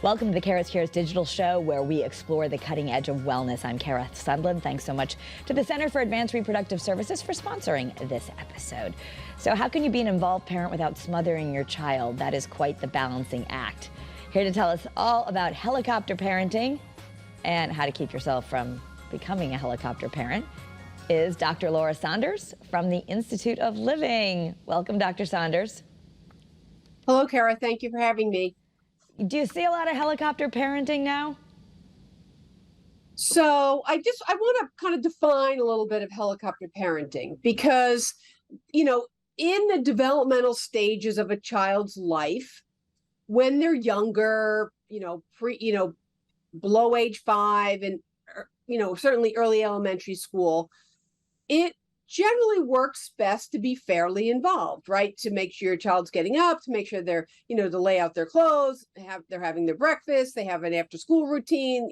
Welcome to the CURES digital show, where we explore the cutting edge of wellness. I'm Kara Sundlin. Thanks so much to the Center for Advanced Reproductive Services for sponsoring this episode. So how can you be an involved parent without smothering your child? That is quite the balancing act. Here to tell us all about helicopter parenting and how to keep yourself from becoming a helicopter parent is Dr. Laura Saunders from the Institute of Living. Welcome, Dr. Saunders. Hello, Kara. Thank you for having me. Do you see a lot of helicopter parenting now? So I want to kind of define a little bit of helicopter parenting because, in the developmental stages of a child's life, when they're younger, below age 5 and, certainly early elementary school, it generally works best to be fairly involved, right? To make sure your child's getting up, to make sure they're, to lay out their clothes, they're having their breakfast, they have an after school routine,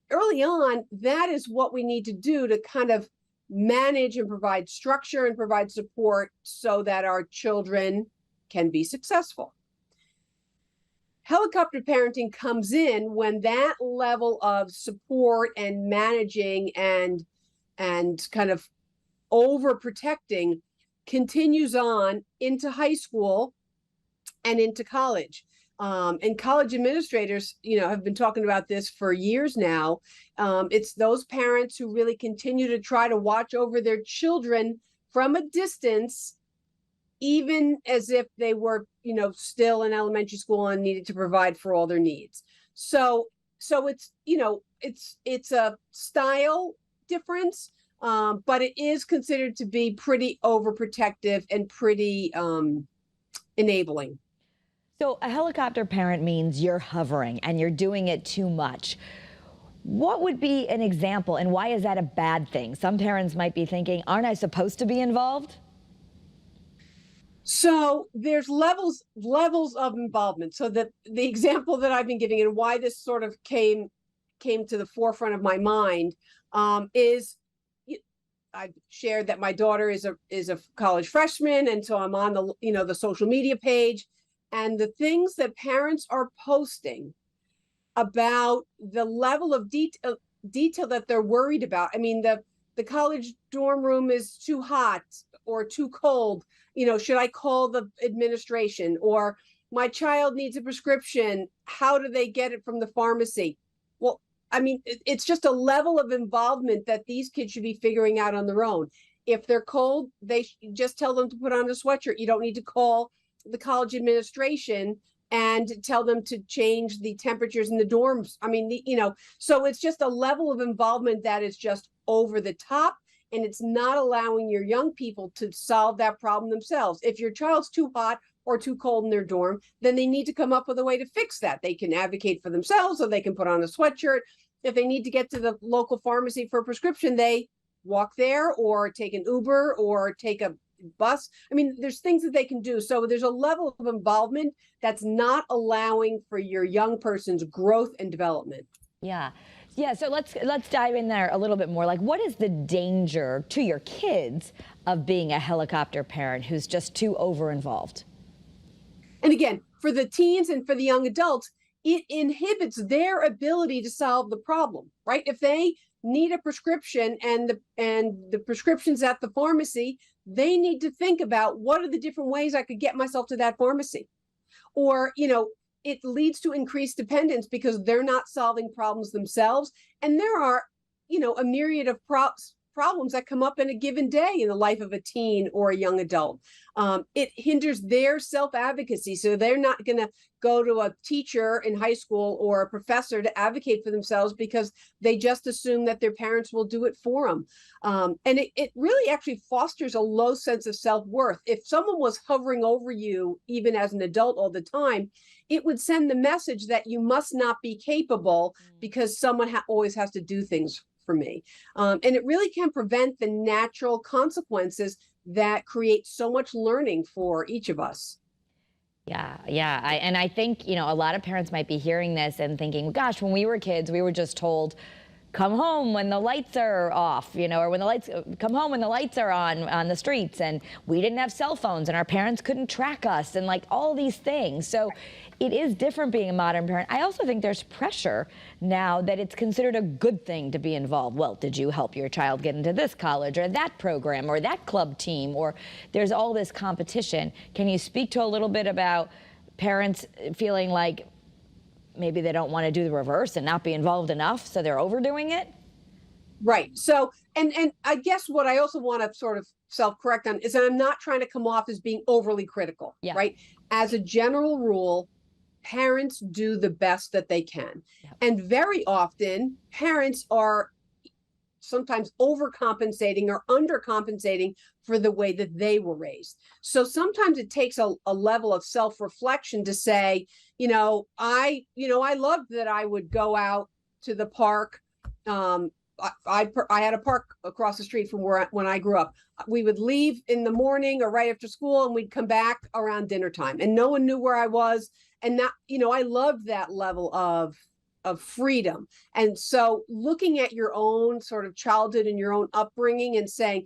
early on, that is what we need to do to kind of manage and provide structure and provide support so that our children can be successful. Helicopter parenting comes in when that level of support and managing and kind of overprotecting continues on into high school and into college. And college administrators, have been talking about this for years now. It's those parents who really continue to try to watch over their children from a distance, even as if they were, still in elementary school and needed to provide for all their needs. So it's, it's a style difference. But it is considered to be pretty overprotective and pretty enabling. So a helicopter parent means you're hovering and you're doing it too much. What would be an example, and why is that a bad thing? Some parents might be thinking, aren't I supposed to be involved? So there's levels of involvement. So the example that I've been giving and why this sort of came to the forefront of my mind is I've shared that my daughter is a college freshman, and so I'm on the social media page, and the things that parents are posting about the level of detail that they're worried about. I mean, the college dorm room is too hot or too cold. Should I call the administration? Or my child needs a prescription. How do they get it from the pharmacy? Well, I mean, it's just a level of involvement that these kids should be figuring out on their own. If they're cold, they just tell them to put on a sweatshirt. You don't need to call the college administration and tell them to change the temperatures in the dorms. I mean, so it's just a level of involvement that is just over the top, and it's not allowing your young people to solve that problem themselves. If your child's too hot or too cold in their dorm, then they need to come up with a way to fix that. They can advocate for themselves, or they can put on a sweatshirt. If they need to get to the local pharmacy for a prescription, they walk there or take an Uber or take a bus. I mean, there's things that they can do. So there's a level of involvement that's not allowing for your young person's growth and development. Yeah. So let's dive in there a little bit more. Like, what is the danger to your kids of being a helicopter parent who's just too over-involved? And again, for the teens and for the young adults, it inhibits their ability to solve the problem, right? If they need a prescription and the prescription's at the pharmacy, they need to think about what are the different ways I could get myself to that pharmacy. Or, it leads to increased dependence because they're not solving problems themselves. And there are, a myriad of problems that come up in a given day in the life of a teen or a young adult. It hinders their self-advocacy. So they're not going to go to a teacher in high school or a professor to advocate for themselves because they just assume that their parents will do it for them. And it really actually fosters a low sense of self-worth. If someone was hovering over you, even as an adult all the time, it would send the message that you must not be capable because someone always has to do things for me. And it really can prevent the natural consequences that create so much learning for each of us. Yeah. I think, a lot of parents might be hearing this and thinking, gosh, when we were kids, we were just told, come home when the lights are off, you know, or when the lights come home when the lights are on the streets, and we didn't have cell phones and our parents couldn't track us, and like all these things. So it is different being a modern parent. I also think there's pressure now that it's considered a good thing to be involved. Well, did you help your child get into this college or that program or that club team? Or there's all this competition. Can you speak to a little bit about parents feeling like maybe they don't want to do the reverse and not be involved enough, so they're overdoing it? Right. So, and I guess what I also want to sort of self-correct on is that I'm not trying to come off as being overly critical, Yeah. right? As a general rule, parents do the best that they can. Yeah. And very often, parents are sometimes overcompensating or undercompensating for the way that they were raised. So sometimes it takes a level of self-reflection to say, I loved that I would go out to the park. I had a park across the street from when I grew up. We would leave in the morning or right after school, and we'd come back around dinner time, and no one knew where I was. And that, I loved that level of freedom. And so looking at your own sort of childhood and your own upbringing and saying,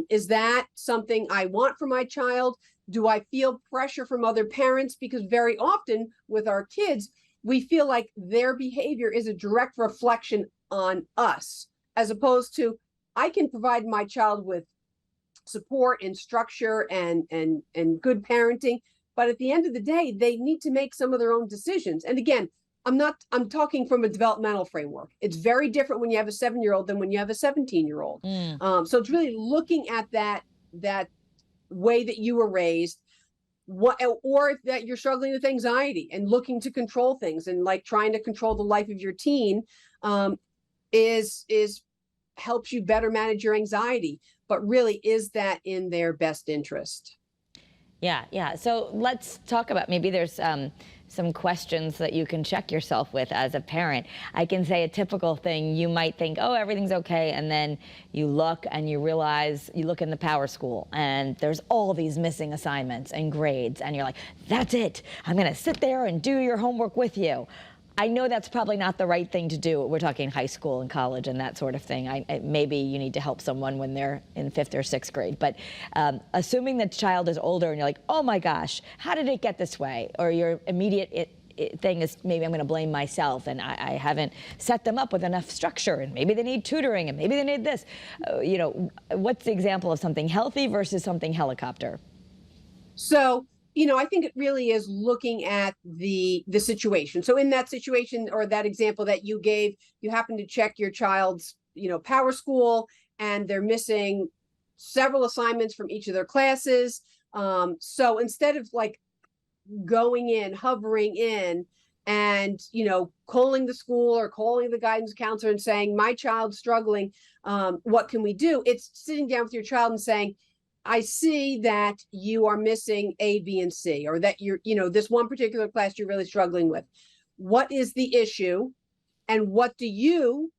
is that something I want for my child? Do I feel pressure from other parents? Because very often with our kids, we feel like their behavior is a direct reflection on us, as opposed to, I can provide my child with support and structure and good parenting. But at the end of the day, they need to make some of their own decisions. And again, I'm talking from a developmental framework. It's very different when you have a 7-year-old than when you have a 17-year-old. So it's really looking at that way that you were raised, or that you're struggling with anxiety and looking to control things and like trying to control the life of your teen, is helps you better manage your anxiety. But really, is that in their best interest? Yeah. So let's talk about, maybe there's some questions that you can check yourself with as a parent. I can say a typical thing, you might think, oh, everything's okay. And then you look and you realize, you look in the Power School and there's all these missing assignments and grades. And you're like, that's it. I'm going to sit there and do your homework with you. I know that's probably not the right thing to do. We're talking high school and college and that sort of thing. Maybe you need to help someone when they're in 5th or 6th grade. But assuming the child is older and you're like, oh my gosh, how did it get this way? Or your immediate thing is, maybe I'm going to blame myself and I haven't set them up with enough structure, and maybe they need tutoring and maybe they need this. What's the example of something healthy versus something helicopter? So, I think it really is looking at the situation. So in that situation or that example that you gave, you happen to check your child's, Power School, and they're missing several assignments from each of their classes. So instead of like hovering in and, calling the school or calling the guidance counselor and saying, my child's struggling, what can we do? It's sitting down with your child and saying, I see that you are missing A, B, and C, or that you're, this one particular class you're really struggling with. What is the issue? And what do you,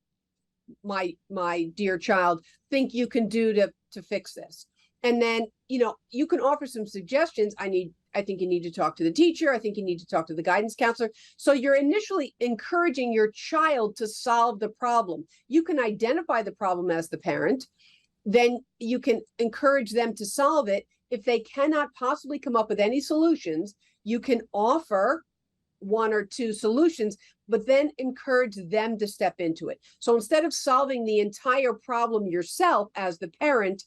my dear child, think you can do to fix this? And then, you can offer some suggestions. I think you need to talk to the teacher. I think you need to talk to the guidance counselor. So you're initially encouraging your child to solve the problem. You can identify the problem as the parent. Then you can encourage them to solve it. If they cannot possibly come up with any solutions, you can offer 1 or 2 solutions, but then encourage them to step into it. So instead of solving the entire problem yourself as the parent,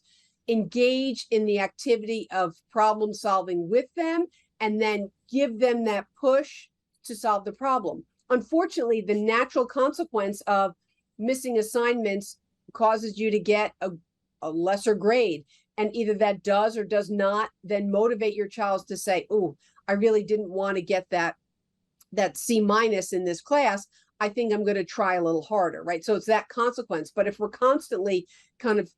engage in the activity of problem solving with them, and then give them that push to solve the problem. Unfortunately, the natural consequence of missing assignments causes you to get a lesser grade, and either that does or does not then motivate your child to say, oh, I really didn't want to get that C- in this class. I think I'm going to try a little harder, right? So it's that consequence. But if we're constantly kind of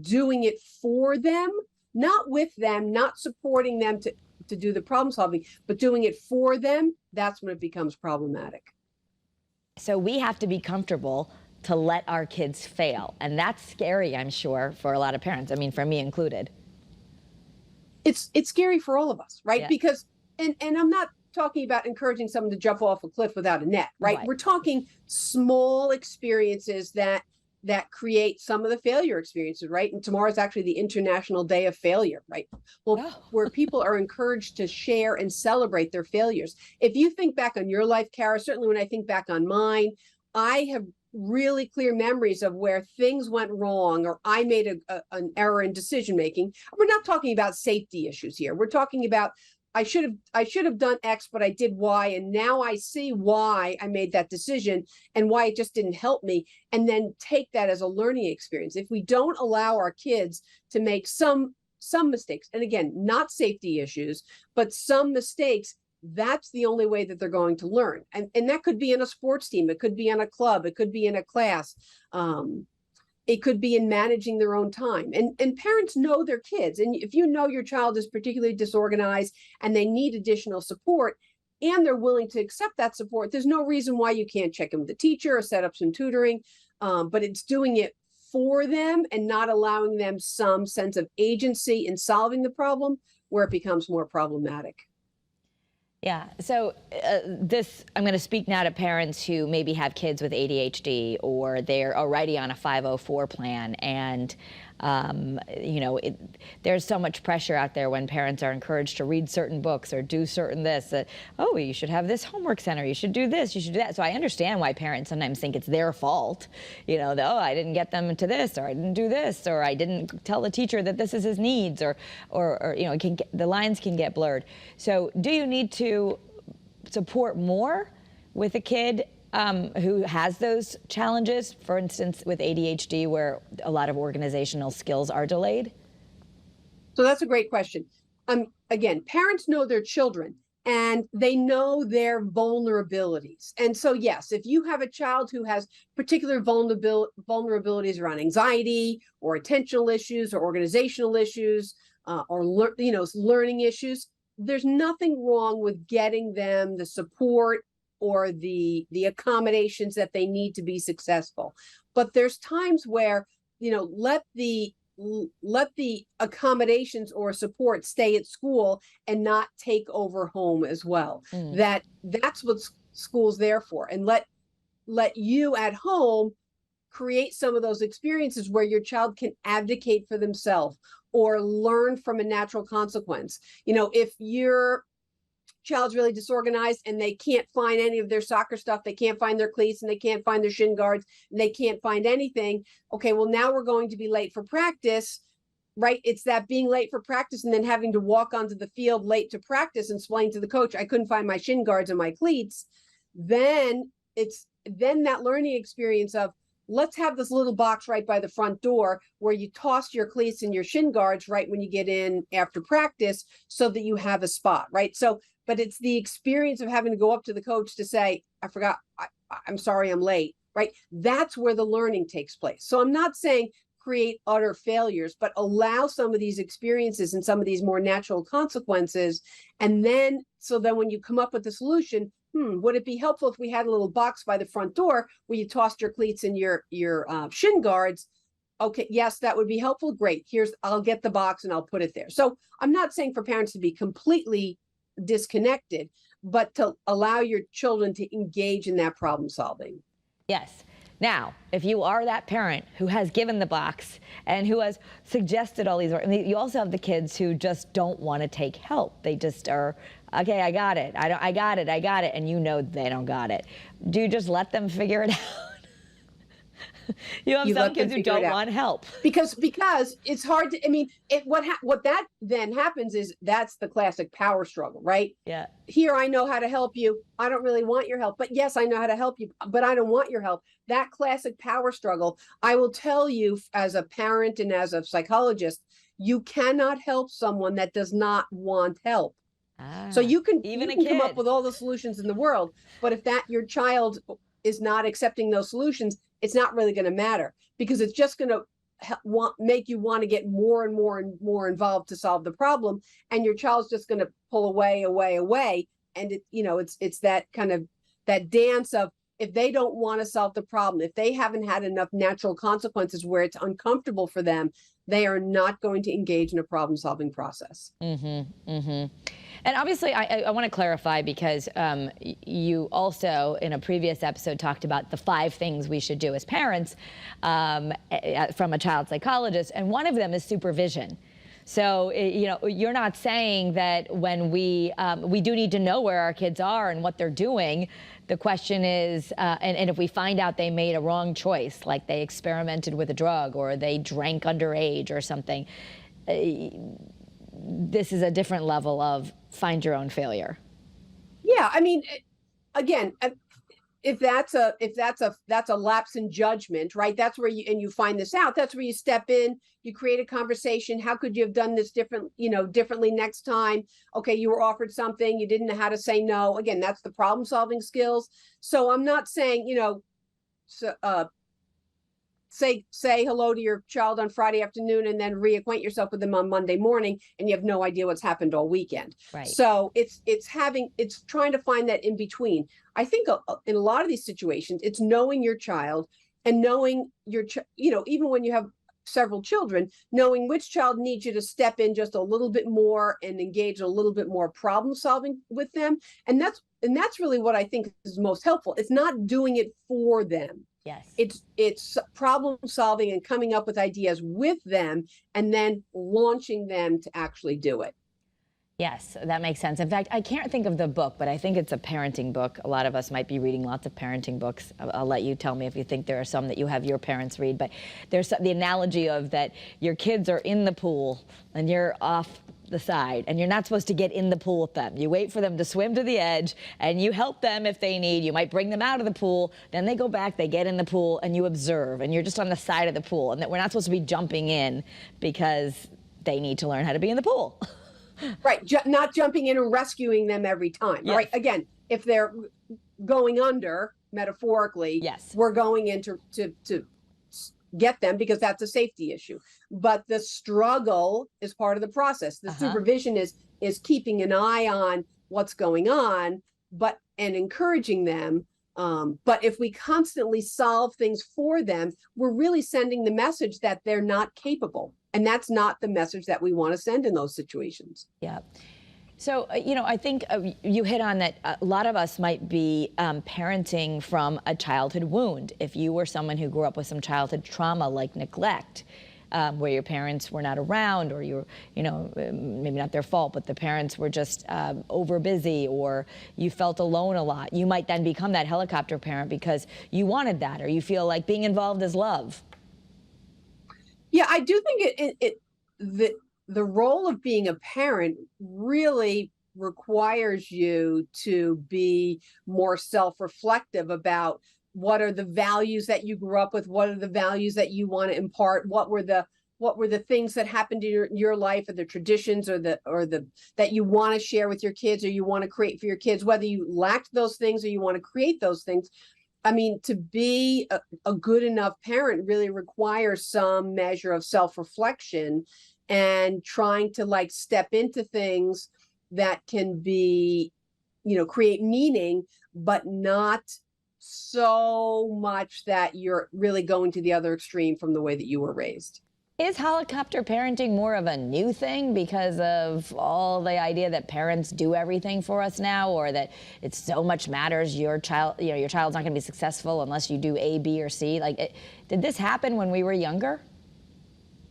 doing it for them, not with them, not supporting them to do the problem solving, but doing it for them, that's when it becomes problematic. So we have to be comfortable to let our kids fail. And that's scary, I'm sure, for a lot of parents. I mean, for me included. It's scary for all of us, right? Yeah. Because, and I'm not talking about encouraging someone to jump off a cliff without a net, right? Right. We're talking small experiences that create some of the failure experiences, right? And tomorrow's actually the International Day of Failure, right? Well, where people are encouraged to share and celebrate their failures. If you think back on your life, Kara, certainly when I think back on mine, I have really clear memories of where things went wrong or I made an error in decision making. We're not talking about safety issues here. We're talking about I should have done X, but I did Y, and now I see why I made that decision and why it just didn't help me, and then take that as a learning experience. If we don't allow our kids to make some mistakes, and again, not safety issues, but some mistakes, that's the only way that they're going to learn. And that could be in a sports team, it could be in a club, it could be in a class. It could be in managing their own time. And parents know their kids. And if you know your child is particularly disorganized and they need additional support, and they're willing to accept that support, there's no reason why you can't check in with the teacher or set up some tutoring. But it's doing it for them and not allowing them some sense of agency in solving the problem where it becomes more problematic. Yeah. So I'm going to speak now to parents who maybe have kids with ADHD or they're already on a 504 plan. And, there's so much pressure out there when parents are encouraged to read certain books or do certain oh, you should have this homework center. You should do this. You should do that. So I understand why parents sometimes think it's their fault. Oh, I didn't get them to this, or I didn't do this, or I didn't tell the teacher that this is his needs, or the lines can get blurred. So do you need to support more with a kid who has those challenges, for instance, with ADHD, where a lot of organizational skills are delayed? So that's a great question. Again, parents know their children and they know their vulnerabilities. And so, yes, if you have a child who has particular vulnerabilities around anxiety or attentional issues or organizational issues or learning issues, there's nothing wrong with getting them the support or the accommodations that they need to be successful. But there's times where, let the accommodations or support stay at school and not take over home as well. That's what school's there for. And let you at home create some of those experiences where your child can advocate for themselves or learn from a natural consequence. If your child's really disorganized and they can't find any of their soccer stuff, they can't find their cleats and they can't find their shin guards and they can't find anything. Okay, well, now we're going to be late for practice, right? It's that being late for practice and then having to walk onto the field late to practice and explain to the coach, I couldn't find my shin guards and my cleats. Then that learning experience of, let's have this little box right by the front door where you toss your cleats and your shin guards right when you get in after practice so that you have a spot, right? So, but it's the experience of having to go up to the coach to say, I forgot, I'm sorry, I'm late, right? That's where the learning takes place. So I'm not saying create utter failures, but allow some of these experiences and some of these more natural consequences. And then, so then when you come up with the solution, would it be helpful if we had a little box by the front door where you tossed your cleats and your shin guards? Okay, yes, that would be helpful. Great. I'll get the box and I'll put it there. So I'm not saying for parents to be completely disconnected, but to allow your children to engage in that problem solving. Yes. Now, if you are that parent who has given the box and who has suggested all these, you also have the kids who just don't want to take help. They just are, okay, I got it. I got it. And they don't got it. Do you just let them figure it out? You have some kids who don't want help because it's hard to. What that then happens is that's the classic power struggle, right? Yeah. Here, I know how to help you. I don't really want your help, but yes, I know how to help you, but I don't want your help. That classic power struggle. I will tell you, as a parent and as a psychologist, you cannot help someone that does not want help. So you can come up with all the solutions in the world, but if your child is not accepting those solutions, it's not really going to matter because it's just going to make you want to get more and more and more involved to solve the problem. And your child's just going to pull away. And it's that kind of that dance of if they don't want to solve the problem, if they haven't had enough natural consequences where it's uncomfortable for them, they are not going to engage in a problem solving process. And obviously, I want to clarify, because you also, in a previous episode, talked about the 5 things we should do as parents from a child psychologist, and one of them is supervision. So, you know, you're not saying that when we do need to know where our kids are and what they're doing. The question is, and if we find out they made a wrong choice, like they experimented with a drug or they drank underage or something, this is a different level of find your own failure. Yeah, I mean, again, if that's a lapse in judgment, right? That's where you find this out. That's where you step in, you create a conversation. How could you have done this differently next time? Okay, you were offered something, you didn't know how to say no. Again, that's the problem solving skills. So I'm not saying, say hello to your child on Friday afternoon and then reacquaint yourself with them on Monday morning, and you have no idea what's happened all weekend. Right. So it's trying to find that in between. I think in a lot of these situations, it's knowing your child and knowing even when you have several children, knowing which child needs you to step in just a little bit more and engage a little bit more problem solving with them. And that's really what I think is most helpful. It's not doing it for them. Yes. It's problem solving and coming up with ideas with them and then launching them to actually do it. Yes, that makes sense. In fact, I can't think of the book, but I think it's a parenting book. A lot of us might be reading lots of parenting books. I'll let you tell me if you think there are some that you have your parents read. But there's the analogy of that your kids are in the pool and you're off the side, and you're not supposed to get in the pool with them. You wait for them to swim to the edge, and you help them if they need. You might bring them out of the pool, then they go back, they get in the pool, and you observe, and you're just on the side of the pool, and that we're not supposed to be jumping in because they need to learn how to be in the pool. Right, not jumping in and rescuing them every time. Yes. Right, again, if they're going under, metaphorically, yes, we're going in to get them because that's a safety issue. But the struggle is part of the process. The supervision is keeping an eye on what's going on, and encouraging them. But if we constantly solve things for them, we're really sending the message that they're not capable. And that's not the message that we want to send in those situations. Yeah. So, I think you hit on that a lot of us might be parenting from a childhood wound. If you were someone who grew up with some childhood trauma like neglect, where your parents were not around, or maybe not their fault, but the parents were just over busy, or you felt alone a lot, you might then become that helicopter parent because you wanted that, or you feel like being involved is love. Yeah, I do think the role of being a parent really requires you to be more self-reflective about what are the values that you grew up with, what are the values that you want to impart, what were the things that happened in your life, or the traditions, or the that you want to share with your kids, or you want to create for your kids, whether you lacked those things or you want to create those things. I mean, to be a good enough parent really requires some measure of self-reflection and trying to step into things that can be, create meaning, but not so much that you're really going to the other extreme from the way that you were raised. Is helicopter parenting more of a new thing because of all the idea that parents do everything for us now, or that it so much matters your child's not going to be successful unless you do A, B, or C? Did this happen when we were younger?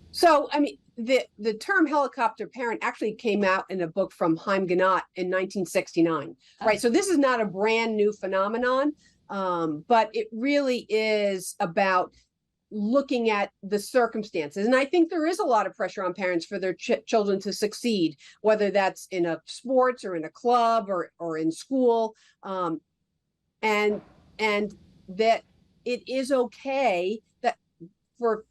So, I mean, the term helicopter parent actually came out in a book from Haim Ginott in 1969, right? So this is not a brand new phenomenon, but it really is about looking at the circumstances. And I think there is a lot of pressure on parents for their children to succeed, whether that's in a sports or in a club or in school. And that it is okay that for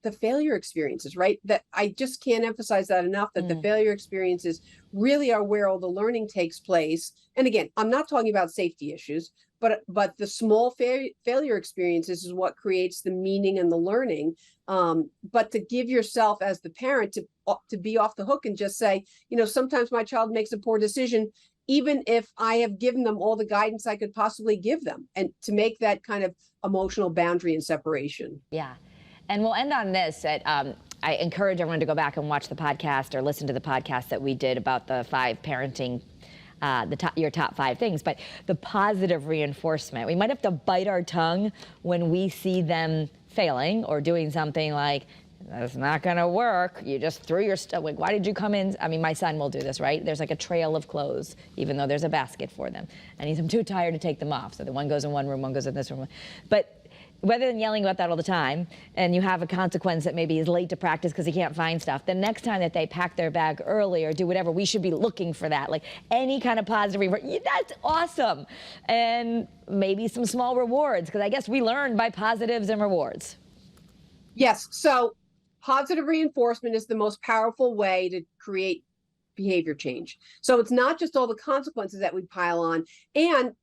the failure experiences, right? That I just can't emphasize that enough, that the failure experiences really are where all the learning takes place. And again, I'm not talking about safety issues, but the small failure experiences is what creates the meaning and the learning. But to give yourself as the parent to be off the hook and just say, sometimes my child makes a poor decision. even if I have given them all the guidance I could possibly give them, and to make that kind of emotional boundary and separation. Yeah. And we'll end on this. I encourage everyone to go back and watch the podcast or listen to the podcast that we did about the 5 parenting, your top 5 things. But the positive reinforcement, we might have to bite our tongue when we see them failing or doing something like, that's not going to work. You just threw your stuff. Like, why did you come in? I mean, my son will do this, right? There's like a trail of clothes, even though there's a basket for them. And I'm too tired to take them off. So the one goes in one room, one goes in this room. But rather than yelling about that all the time, and you have a consequence that maybe is late to practice because he can't find stuff, the next time that they pack their bag early or do whatever, we should be looking for that. Like any kind of positive, that's awesome. And maybe some small rewards, because I guess we learn by positives and rewards. Yes. So positive reinforcement is the most powerful way to create behavior change. So it's not just all the consequences that we pile on, and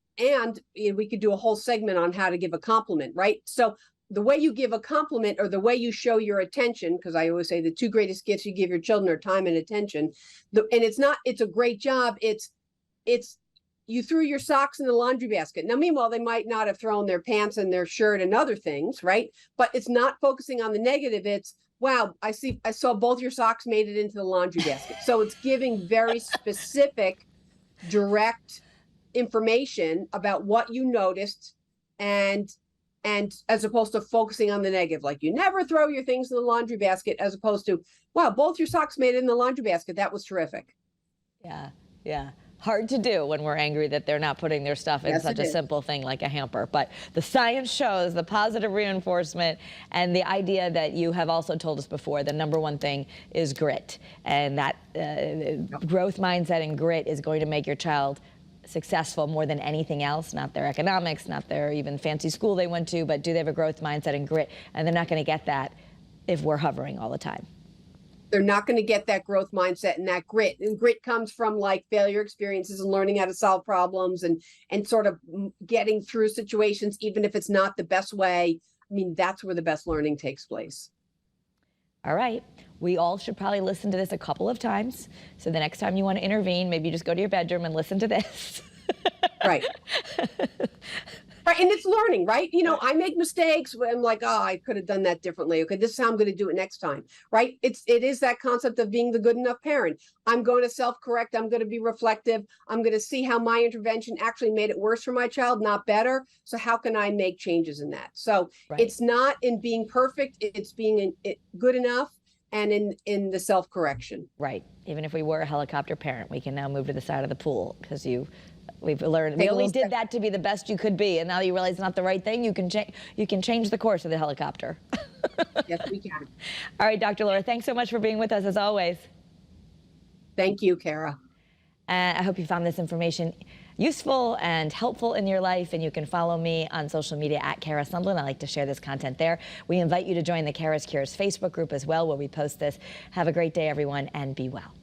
we could do a whole segment on how to give a compliment, right? So the way you give a compliment, or the way you show your attention, because I always say the 2 greatest gifts you give your children are time and attention. And it's a great job. It's you threw your socks in the laundry basket. Now, meanwhile, they might not have thrown their pants and their shirt and other things, right? But it's not focusing on the negative. It's, wow, I saw both your socks made it into the laundry basket. So it's giving very specific, direct information about what you noticed, and as opposed to focusing on the negative, like you never throw your things in the laundry basket, as opposed to, wow, both your socks made it in the laundry basket. That was terrific. Yeah. Hard to do when we're angry that they're not putting their stuff in such a simple thing like a hamper. But the science shows the positive reinforcement, and the idea that you have also told us before, the number 1 thing is grit. And that growth mindset and grit is going to make your child successful more than anything else, not their economics, not their even fancy school they went to, but do they have a growth mindset and grit? And they're not going to get that if we're hovering all the time. They're not going to get that growth mindset and that grit. And grit comes from like failure experiences and learning how to solve problems and sort of getting through situations, even if it's not the best way. I mean, that's where the best learning takes place. All right. We all should probably listen to this a couple of times. So the next time you want to intervene, maybe you just go to your bedroom and listen to this. Right. Right. And it's learning, right? You know, I make mistakes when I'm like, oh, I could have done that differently. Okay, this is how I'm going to do it next time. Right. It is that concept of being the good enough parent. I'm going to self-correct. I'm going to be reflective. I'm going to see how my intervention actually made it worse for my child, not better. So how can I make changes in that? So It's not in being perfect. It's being good enough, and in the self-correction. Right. Even if we were a helicopter parent, we can now move to the side of the pool because we've learned we only did that to be the best you could be, and now you realize it's not the right thing. You can change the course of the helicopter. Yes, we can. All right, Dr. Laura, thanks so much for being with us as always. Thank you, Kara. I hope you found this information useful and helpful in your life, and you can follow me on social media at Kara Sundlin. I like to share this content there. We invite you to join the CURES Facebook group as well, where we post this. Have a great day, everyone, and be well.